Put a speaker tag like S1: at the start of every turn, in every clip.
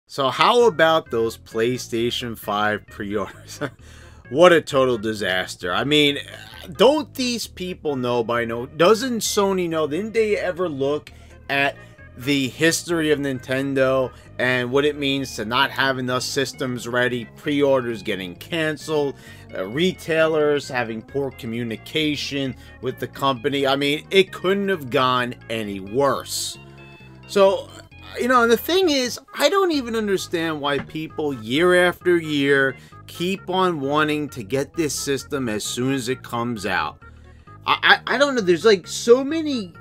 S1: So how about those PlayStation 5 pre-orders? What a total disaster. I mean, don't these people know by now? Doesn't Sony know? Didn't they ever look at the history of Nintendo and what it means to not have enough systems ready, pre-orders getting canceled, retailers having poor communication with the company? I mean, it couldn't have gone any worse. So, you know, and the thing is, I don't even understand why people year after year keep on wanting to get this system as soon as it comes out. I don't know, there's like so many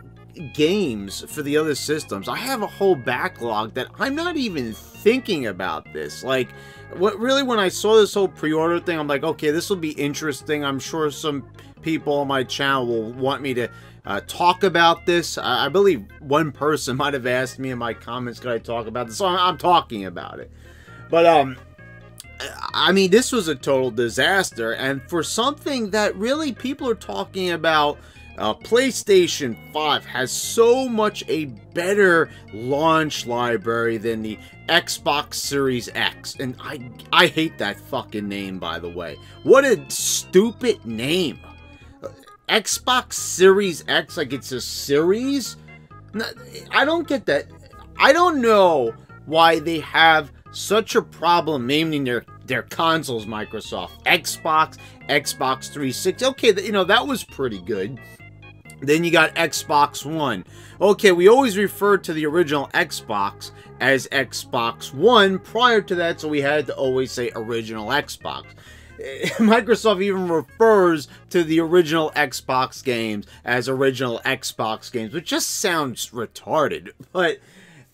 S1: games for the other systems. I have a whole backlog that I'm not even thinking about this. Like, when I saw this whole pre-order thing, I'm like, okay, this will be interesting. I'm sure some people on my channel will want me to talk about this. I believe one person might have asked me in my comments, could I talk about this? So I'm talking about it. But, I mean, this was a total disaster. And for something that really people are talking about, PlayStation 5 has so much a better launch library than the Xbox Series X. And I hate that fucking name, by the way. What a stupid name. Xbox Series X, like it's a series? I don't get that. I don't know why they have such a problem naming their consoles, Microsoft. Xbox, Xbox 360. Okay, you know, that was pretty good. Then you got Xbox One. Okay, we always referred to the original Xbox as Xbox One prior to that, so we had to always say original Xbox. Microsoft even refers to the original Xbox games as original Xbox games, which just sounds retarded. But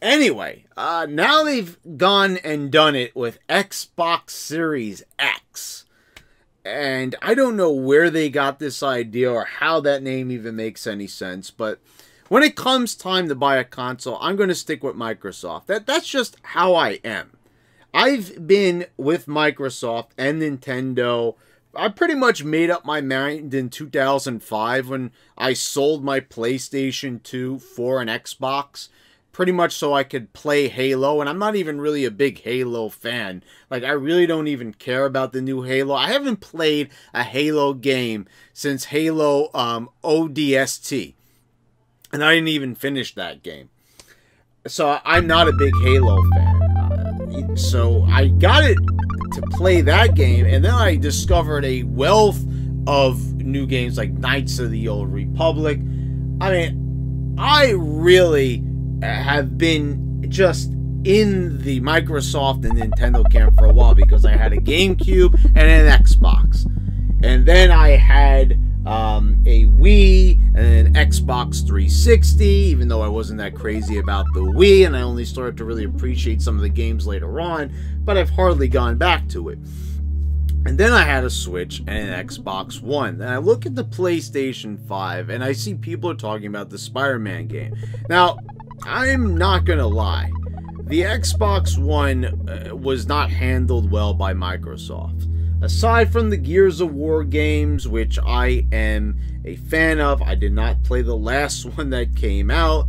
S1: anyway, now they've gone and done it with Xbox Series X. And I don't know where they got this idea or how that name even makes any sense. But when it comes time to buy a console, I'm going to stick with Microsoft. That's just how I am. I've been with Microsoft and Nintendo. I pretty much made up my mind in 2005 when I sold my PlayStation 2 for an Xbox. Pretty much so I could play Halo, and I'm not even really a big Halo fan. Like, I really don't even care about the new Halo. I haven't played a Halo game since Halo ODST, and I didn't even finish that game. So I'm not a big Halo fan. So I got it to play that game, and then I discovered a wealth of new games like Knights of the Old Republic. I mean, I really have been just in the Microsoft and Nintendo camp for a while because I had a GameCube and an Xbox. And then I had a Wii and an Xbox 360, even though I wasn't that crazy about the Wii, and I only started to really appreciate some of the games later on, but I've hardly gone back to it. And then I had a Switch and an Xbox One. And I look at the PlayStation 5, and I see people are talking about the Spider-Man game. Now, I'm not gonna lie. The Xbox One was not handled well by Microsoft. Aside from the Gears of War games, which I am a fan of, I did not play the last one that came out,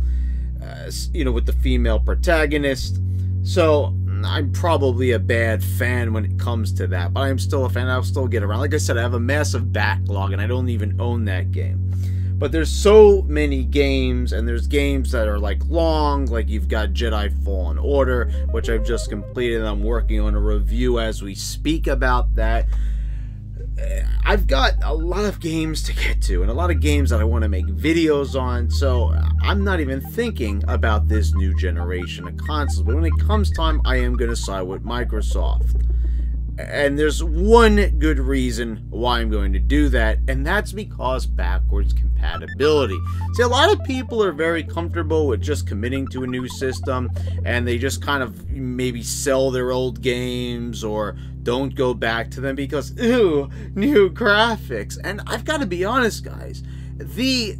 S1: you know, with the female protagonist. So, I'm probably a bad fan when it comes to that, but I'm still a fan. I'll still get around. Like I said, I have a massive backlog, and I don't even own that game. But there's so many games, and there's games that are like long, like you've got Jedi Fallen Order, which I've just completed, and I'm working on a review as we speak about that. I've got a lot of games to get to, and a lot of games that I want to make videos on, so I'm not even thinking about this new generation of consoles. But when it comes time, I am going to side with Microsoft. And there's one good reason why I'm going to do that, and that's because backwards compatibility. See, a lot of people are very comfortable with just committing to a new system, and they just kind of maybe sell their old games or don't go back to them because, ooh, new graphics. And I've got to be honest, guys, the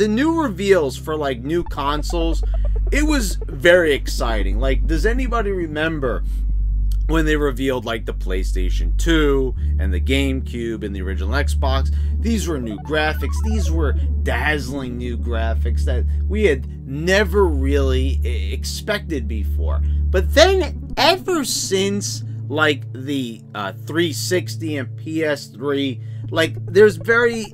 S1: new reveals for, like, new consoles, it was very exciting. Like, does anybody remember when they revealed like the PlayStation 2 and the GameCube and the original Xbox. These were new graphics. These were dazzling new graphics that we had never really expected before. But then ever since like the 360 and PS3, like there's very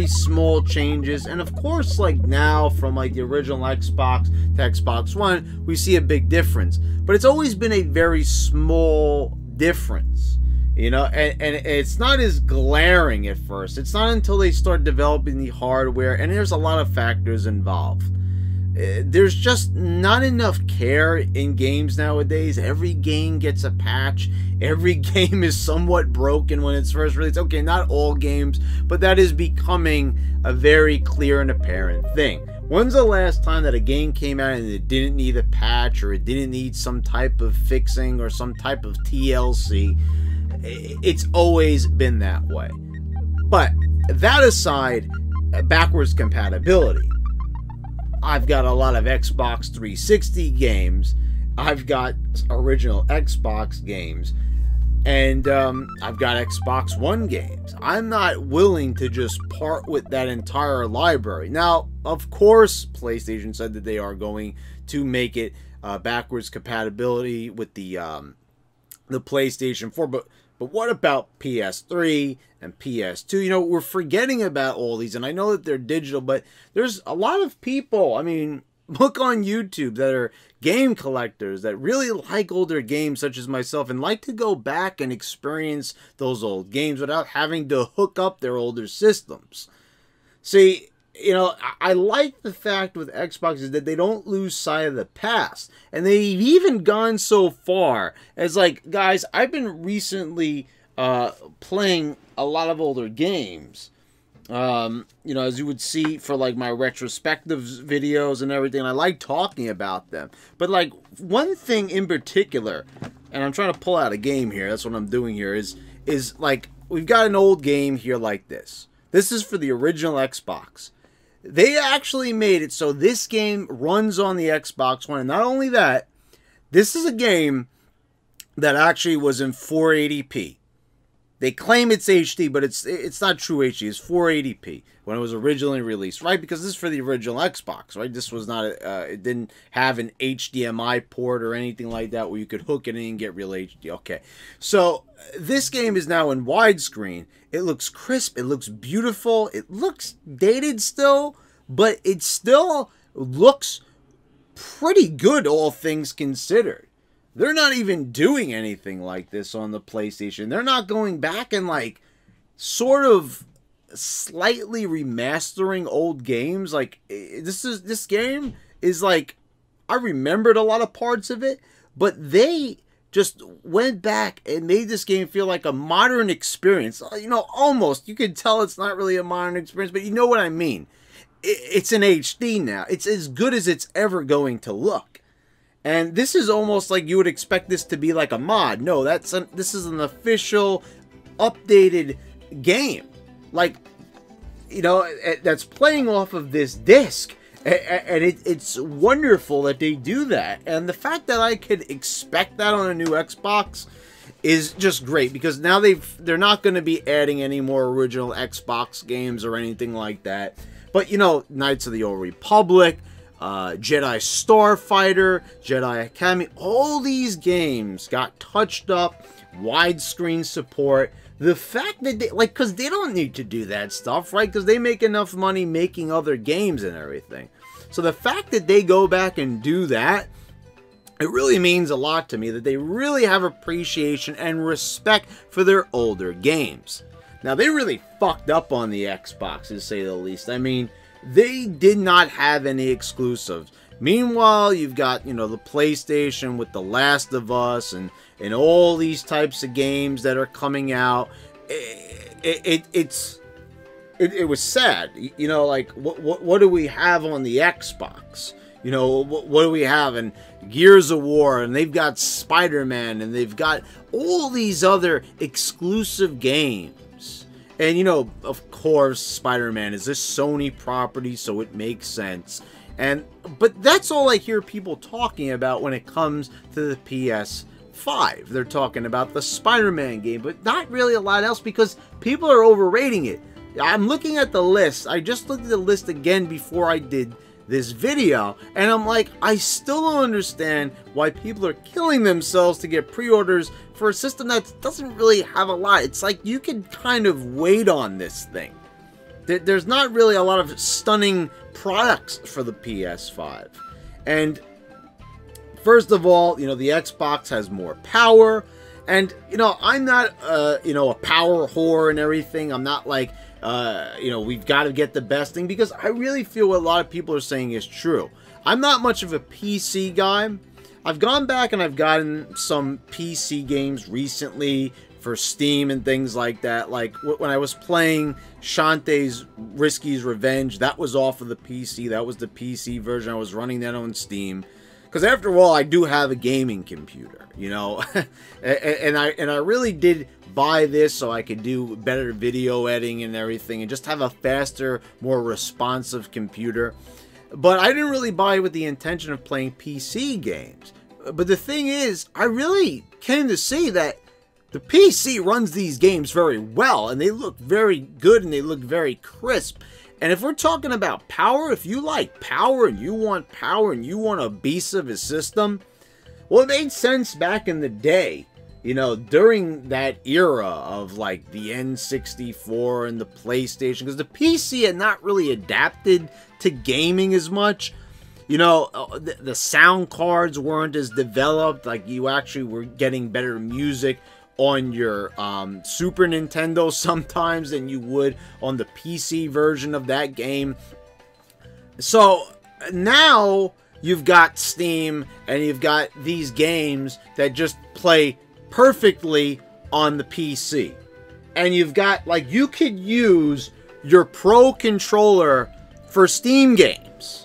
S1: small changes, and of course like now from like the original Xbox to Xbox One we see a big difference, but it's always been a very small difference, you know, and it's not as glaring at first. It's not until they start developing the hardware, and there's a lot of factors involved. There's just not enough care in games nowadays. Every game gets a patch. Every game is somewhat broken when it's first released. Okay, not all games, but that is becoming a very clear and apparent thing. When's the last time that a game came out and it didn't need a patch, or it didn't need some type of fixing or some type of TLC? It's always been that way. But that aside, backwards compatibility. I've got a lot of Xbox 360 games. I've got original Xbox games. And I've got Xbox One games. I'm not willing to just part with that entire library. Now, of course, PlayStation said that they are going to make it backwards compatibility with the PlayStation 4. But what about PS3 and PS2? You know, we're forgetting about all these. And I know that they're digital, but there's a lot of people, I mean, look on YouTube, that are game collectors that really like older games such as myself and like to go back and experience those old games without having to hook up their older systems. See, you know, I like the fact with Xbox is that they don't lose sight of the past. And they've even gone so far as like, guys, I've been recently playing a lot of older games. You know, as you would see for like my retrospectives videos and everything, I like talking about them. But like one thing in particular, and I'm trying to pull out a game here, that's what I'm doing here, is like we've got an old game here like this. This is for the original Xbox. They actually made it so this game runs on the Xbox One. And not only that, this is a game that actually was in 480p. They claim it's HD, but it's not true HD. It's 480p when it was originally released, right? Because this is for the original Xbox, right? This was not, it didn't have an HDMI port or anything like that where you could hook it in and get real HD. Okay, so this game is now in widescreen. It looks crisp. It looks beautiful. It looks dated still, but it still looks pretty good, all things considered. They're not even doing anything like this on the PlayStation. They're not going back and like sort of slightly remastering old games. Like this game is like, I remembered a lot of parts of it, but they just went back and made this game feel like a modern experience. You know, almost. You can tell it's not really a modern experience, but you know what I mean. It's in HD now. It's as good as it's ever going to look. And this is almost like you would expect this to be like a mod. No, this is an official, updated game. Like, you know, that's playing off of this disc. And it's wonderful that they do that. And the fact that I could expect that on a new Xbox is just great. Because now they're not going to be adding any more original Xbox games or anything like that. But, you know, Knights of the Old Republic, Jedi Starfighter, Jedi Academy, all these games got touched up, widescreen support. The fact that they, like, because they don't need to do that stuff, right? Because they make enough money making other games and everything. So the fact that they go back and do that, it really means a lot to me that they really have appreciation and respect for their older games. Now, they really fucked up on the Xbox, to say the least. I mean, they did not have any exclusives. Meanwhile, you've got, you know, the PlayStation with The Last of Us and all these types of games that are coming out. It was sad. You know, like, what do we have on the Xbox? You know, what do we have? And Gears of War, and they've got Spider-Man, and they've got all these other exclusive games. And, you know, of course, Spider-Man is a Sony property, so it makes sense. But that's all I hear people talking about when it comes to the PS5. 5. They're talking about the Spider-Man game, but not really a lot else because people are overrating it. I'm looking at the list. I just looked at the list again before I did this video, and I'm like, I still don't understand why people are killing themselves to get pre-orders for a system that doesn't really have a lot. It's like you can kind of wait on this thing. There's not really a lot of stunning products for the PS5. And first of all, you know, the Xbox has more power, and, you know, I'm not, you know, a power whore and everything. I'm not like, you know, we've got to get the best thing, because I really feel what a lot of people are saying is true. I'm not much of a PC guy. I've gone back and I've gotten some PC games recently for Steam and things like that. Like when I was playing Shantae's Risky's Revenge, that was off of the PC. That was the PC version. I was running that on Steam. Because after all, I do have a gaming computer, you know, and I really did buy this so I could do better video editing and everything, and just have a faster, more responsive computer. But I didn't really buy it with the intention of playing PC games. But the thing is, I really came to see that the PC runs these games very well, and they look very good, and they look very crisp. And if we're talking about power, if you like power and you want a beast of a system, well, it made sense back in the day, you know, during that era of like the N64 and the PlayStation, because the PC had not really adapted to gaming as much. You know, the sound cards weren't as developed. Like, you actually were getting better music on your Super Nintendo sometimes than you would on the PC version of that game. So now you've got Steam and you've got these games that just play perfectly on the PC. And you've got, like, you could use your Pro controller for Steam games.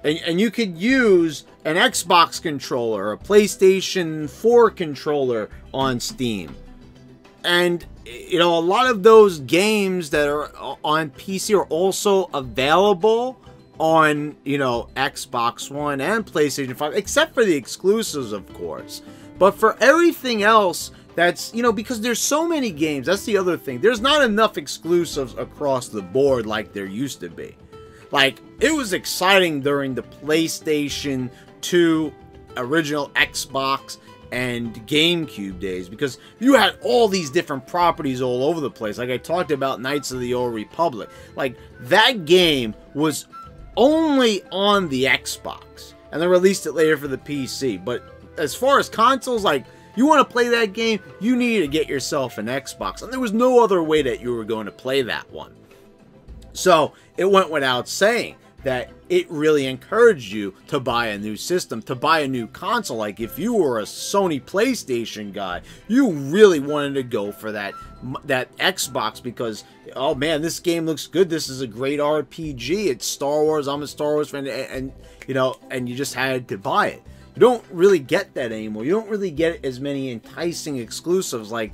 S1: And you could use an Xbox controller, a PlayStation 4 controller on Steam. And, you know, a lot of those games that are on PC are also available on, you know, Xbox One and PlayStation 5, except for the exclusives, of course. But for everything else, that's, you know, because there's so many games, that's the other thing. There's not enough exclusives across the board like there used to be. Like, it was exciting during the PlayStation 2, original Xbox, and GameCube days, because you had all these different properties all over the place. Like I talked about Knights of the Old Republic. Like, that game was only on the Xbox, and they released it later for the PC. But as far as consoles, like, you want to play that game, you need to get yourself an Xbox, and there was no other way that you were going to play that one. So it went without saying that it really encouraged you to buy a new system, to buy a new console. Like, if you were a Sony PlayStation guy, you really wanted to go for that Xbox, because, oh man, this game looks good. This is a great RPG. It's Star Wars. I'm a Star Wars fan, and you know, and you just had to buy it. You don't really get that anymore. You don't really get as many enticing exclusives. Like,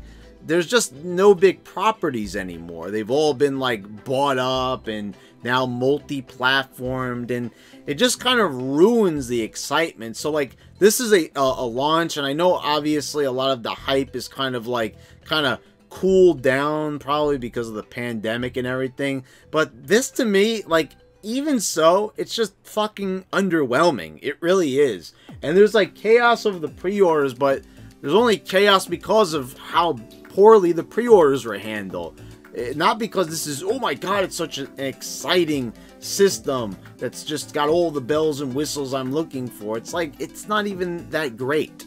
S1: there's just no big properties anymore. They've all been, like, bought up and now multi-platformed, and it just kind of ruins the excitement. So, like, this is a launch, and I know obviously a lot of the hype is kind of cooled down, probably because of the pandemic and everything. But this, to me, like, even so, it's just fucking underwhelming. It really is. And there's, like, chaos over the pre-orders, but there's only chaos because of how poorly the pre-orders were handled. Not because this is, oh my god, it's such an exciting system that's just got all the bells and whistles I'm looking for. It's like, it's not even that great.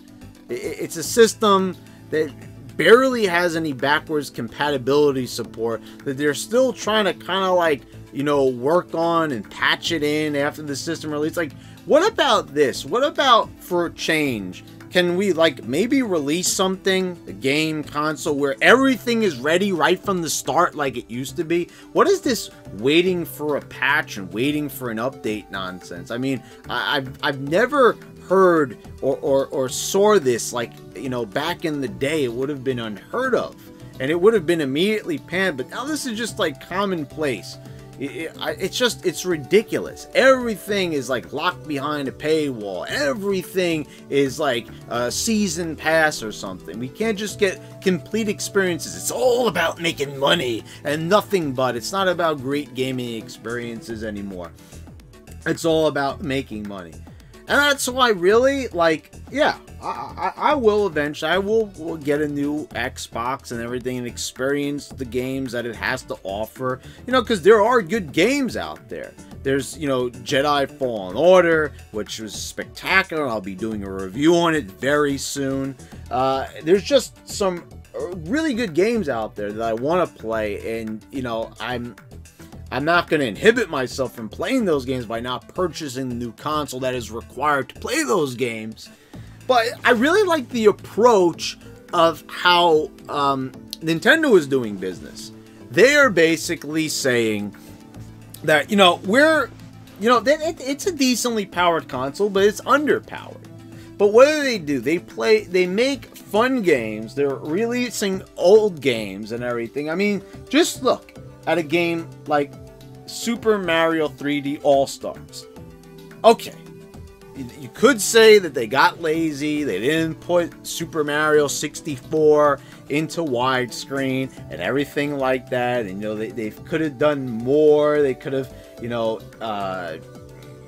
S1: It's a system that barely has any backwards compatibility support, that they're still trying to kind of, like, you know, work on and patch it in after the system release. Like, what about this? What about, for a change, can we, like, maybe release something, a game, console, where everything is ready right from the start like it used to be? What is this waiting for a patch and waiting for an update nonsense? I mean, I've never heard or saw this, like, you know, back in the day. It would have been unheard of, and it would have been immediately panned, but now this is just, like, commonplace. It's ridiculous. Everything is like locked behind a paywall. Everything is like a season pass or something. We can't just get complete experiences. It's all about making money and nothing but. It's not about great gaming experiences anymore. It's all about making money. And that's why, really, like, yeah, I will eventually, I will get a new Xbox and everything and experience the games that it has to offer, you know, because there are good games out there. There's, you know, Jedi Fallen Order, which was spectacular. I'll be doing a review on it very soon. There's just some really good games out there that I want to play, and, you know, I'm not going to inhibit myself from playing those games by not purchasing the new console that is required to play those games. But I really like the approach of how Nintendo is doing business. They are basically saying that, you know, it's a decently powered console, but it's underpowered. But what do? They make fun games. They're releasing old games and everything. I mean, just look at a game like Super Mario 3D All-Stars. Okay, you could say that they got lazy, they didn't put Super Mario 64 into widescreen and everything like that, and, you know, they could have done more. They could have, you know,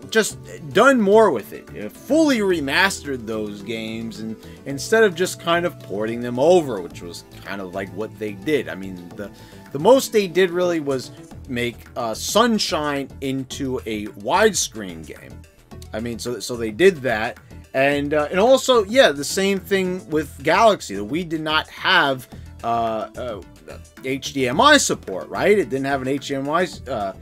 S1: just done more with it, you know, fully remastered those games, and instead of just kind of porting them over, which was kind of like what they did. I mean, the most they did really was make Sunshine into a widescreen game. I mean, so they did that, and also, yeah, the same thing with Galaxy. We did not have HDMI support, right? It didn't have an HDMI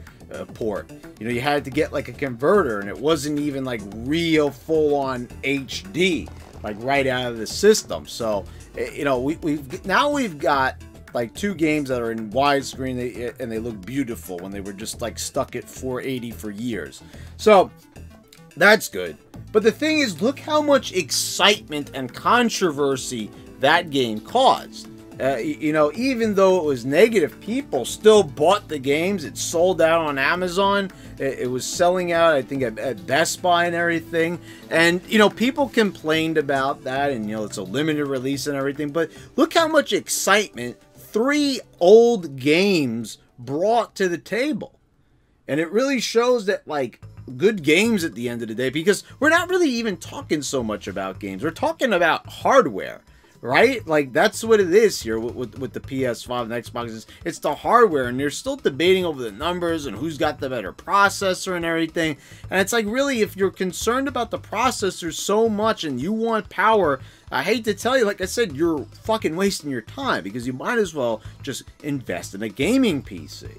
S1: port. You know, you had to get like a converter, and it wasn't even like real full-on HD, like right out of the system. So, you know, we've got like two games that are in widescreen, and they look beautiful when they were just like stuck at 480 for years. So that's good. But the thing is, look how much excitement and controversy that game caused. You know, even though it was negative, people still bought the games. It sold out on Amazon. It was selling out, I think, at Best Buy and everything. And, you know, people complained about that, and, you know, it's a limited release and everything. But look how much excitement 3 old games brought to the table. And it really shows that, like, good games at the end of the day, because we're not really even talking so much about games. We're talking about hardware, right? Like, that's what it is here with the PS5 and Xbox. It's the hardware, and they're still debating over the numbers and who's got the better processor and everything. And it's like, really, if you're concerned about the processor so much and you want power, I hate to tell you, like I said, you're fucking wasting your time, because you might as well just invest in a gaming PC.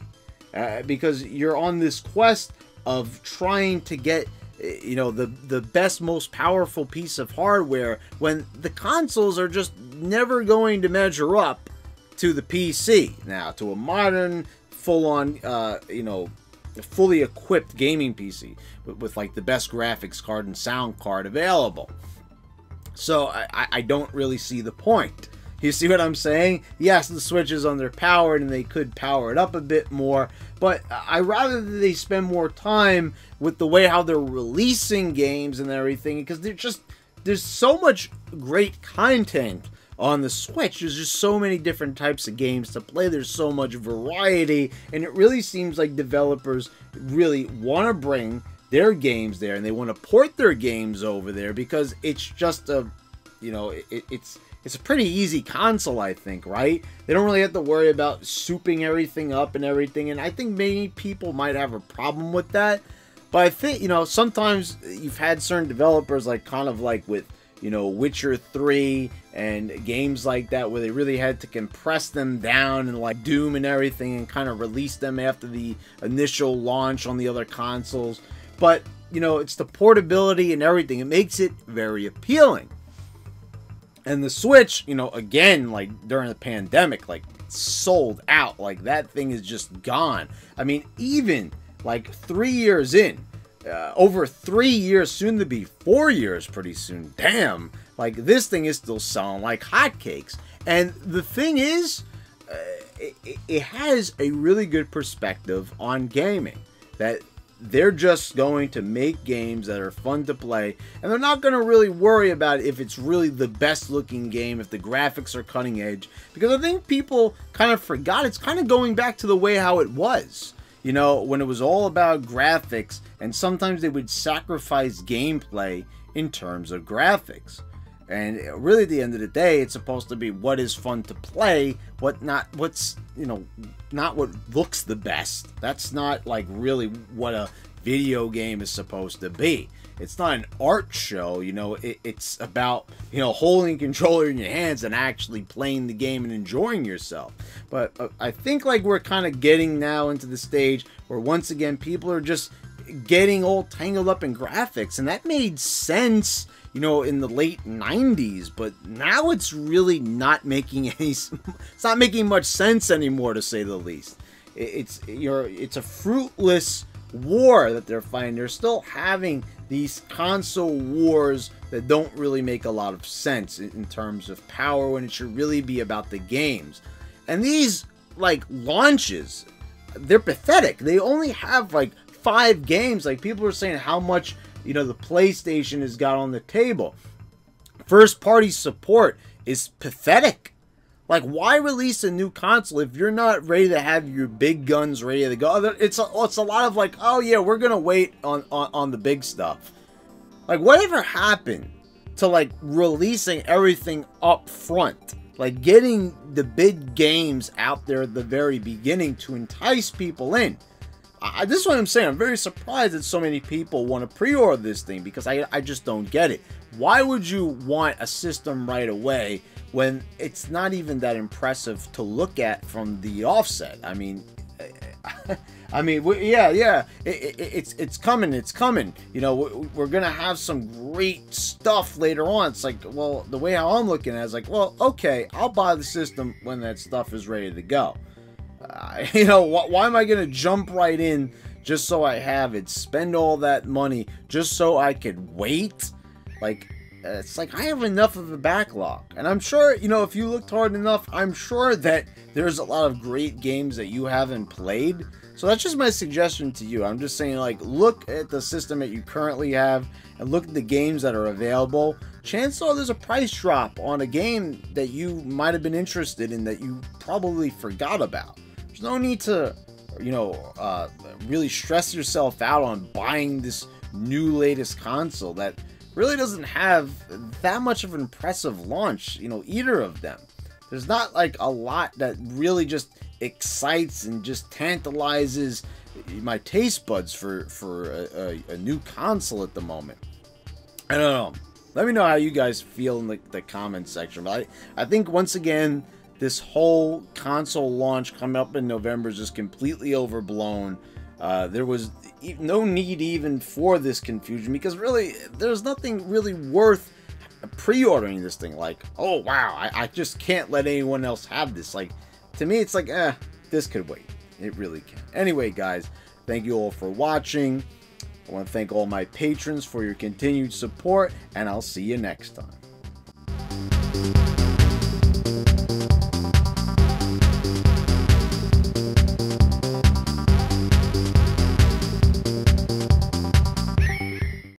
S1: Because you're on this quest of trying to get, you know, the best, most powerful piece of hardware, when the consoles are just never going to measure up to the PC. Now, to a modern, full-on, you know, fully equipped gaming PC with like the best graphics card and sound card available. So I don't really see the point. You see what I'm saying? Yes, the Switch is underpowered and they could power it up a bit more, but I rather that they spend more time with the way how they're releasing games and everything, because there's so much great content on the Switch. There's just so many different types of games to play. There's so much variety, and it really seems like developers really want to bring their games there, and they want to port their games over there, because it's just a, you know, it's a pretty easy console, I think, right? They don't really have to worry about souping everything up and everything, and I think many people might have a problem with that. But I think, you know, sometimes you've had certain developers, like kind of like with, you know, Witcher 3 and games like that, where they really had to compress them down, and like Doom and everything, and kind of release them after the initial launch on the other consoles. But, you know, it's the portability and everything. It makes it very appealing. And the Switch, you know, again, like during the pandemic, like sold out. Like that thing is just gone. I mean, even like 3 years in, over 3 years, soon to be 4 years pretty soon. Damn, like this thing is still selling like hotcakes. And the thing is, it has a really good perspective on gaming, that they're just going to make games that are fun to play, and they're not going to really worry about if it's really the best looking game, if the graphics are cutting edge, because I think people kind of forgot it's kind of going back to the way how it was, you know, when it was all about graphics, and sometimes they would sacrifice gameplay in terms of graphics. And really, at the end of the day, it's supposed to be what is fun to play, what's, you know, not what looks the best. That's not like really what a video game is supposed to be. It's not an art show, you know. It's about, you know, holding a controller in your hands and actually playing the game and enjoying yourself. But I think like we're kind of getting now into the stage where once again people are just getting all tangled up in graphics, and that made sense, you know, in the late 90s, but now it's really not making it's not making much sense anymore, to say the least. It's a fruitless war that they're fighting. They're still having these console wars that don't really make a lot of sense in terms of power, when it should really be about the games. And these like launches, they're pathetic. They only have like 5 games. Like, people are saying how much, you know, the PlayStation has got on the table. First party support is pathetic. Like, why release a new console if you're not ready to have your big guns ready to go? It's a lot of like, oh yeah, we're gonna wait on the big stuff. Like, whatever happened to like releasing everything up front? Like, getting the big games out there at the very beginning to entice people in. This is what I'm saying. I'm very surprised that so many people want to pre-order this thing, because I just don't get it. Why would you want a system right away when it's not even that impressive to look at from the offset? I mean, yeah, it's coming. You know, we're gonna have some great stuff later on. It's like, well, the way how I'm looking at it is like, well, okay, I'll buy the system when that stuff is ready to go. You know, why am I going to jump right in just so I have it, spend all that money just so I could wait? Like, it's like I have enough of a backlog. And I'm sure, you know, if you looked hard enough, I'm sure that there's a lot of great games that you haven't played. So that's just my suggestion to you. I'm just saying, like, look at the system that you currently have and look at the games that are available. Chances are there's a price drop on a game that you might have been interested in that you probably forgot about. There's no need to, you know, really stress yourself out on buying this new latest console that really doesn't have that much of an impressive launch, you know, either of them. There's not like a lot that really just excites and just tantalizes my taste buds for a new console at the moment. I don't know. Let me know how you guys feel in the comment section. But I think, once again, this whole console launch coming up in November is just completely overblown. There was no need even for this confusion, because really, there's nothing really worth pre-ordering this thing. Like, oh wow, I just can't let anyone else have this. Like, to me, it's like, this could wait. It really can. Anyway, guys, thank you all for watching. I want to thank all my patrons for your continued support, and I'll see you next time.